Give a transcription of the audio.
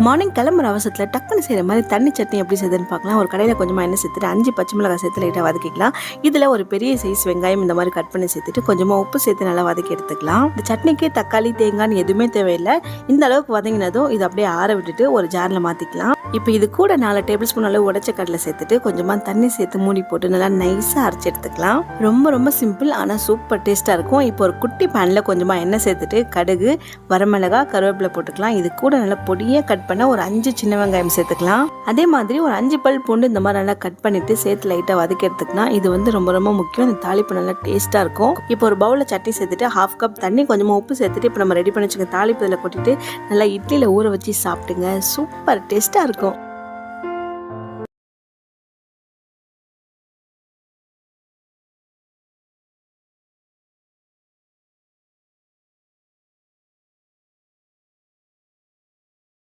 Morning கிளம்புற அவசரத்தில் டக்குன்னு செய்கிற மாதிரி தண்ணி சட்னி எப்படி செய்யுதுன்னு பார்க்கலாம். ஒரு கடையில் கொஞ்சமாக எண்ணெய் சேர்த்துட்டு 5 பச்சை மிளகாய் சேர்த்து லைட்டாக வதக்கிக்கலாம். இதில் ஒரு பெரிய சைஸ் வெங்காயம் இந்த மாதிரி கட் பண்ணி சேர்த்துட்டு கொஞ்சமாக உப்பு சேர்த்து நல்லா வதக்கி எடுத்துக்கலாம். இந்த சட்னிக்கு தக்காளி தேங்காய்னு எதுவுமே தேவையில்லை. இந்த அளவுக்கு வதங்கினதும் இது அப்படியே ஆற விட்டுட்டு ஒரு ஜாரில் மாற்றிக்கலாம். இப்போ இது கூட 4 டேபிள் ஸ்பூன் அளவு உடைச்ச கடலை சேர்த்துட்டு கொஞ்சமாக தண்ணி சேர்த்து மூடி போட்டு நல்லா நைஸாக அரைச்சி எடுத்துக்கலாம். ரொம்ப சிம்பிள் ஆனால் சூப்பர் டேஸ்ட்டாக இருக்கும். இப்போ ஒரு குட்டி பேனில் கொஞ்சமாக எண்ணெய் சேர்த்துட்டு கடுகு, வரமிளகாய், கருவேப்பிலை போட்டுக்கலாம். இது கூட நல்லா பொடியாக கட் பண்ண ஒரு 5 சின்ன வெங்காயம் சேர்த்துக்கலாம். அதே மாதிரி ஒரு 5 பல் பூண்டு இந்த மாதிரி நல்லா கட் பண்ணிட்டு சேர்த்து லைட்டாக வதக்கி எடுத்துக்கலாம். இது வந்து ரொம்ப முக்கியம். இந்த தாளிப்பு நல்லா டேஸ்ட்டாக இருக்கும். இப்போ ஒரு பவுலில் சட்னி சேர்த்துட்டு 1/2 கப் தண்ணி கொஞ்சமாக உப்பு சேர்த்துட்டு இப்போ நம்ம ரெடி பண்ணி வச்சுக்க தாளிப்பு இதில் கொட்டிட்டு நல்லா இட்லியில் ஊற வச்சு சாப்பிட்டுங்க. சூப்பர் டேஸ்ட்டாக இருக்கும்.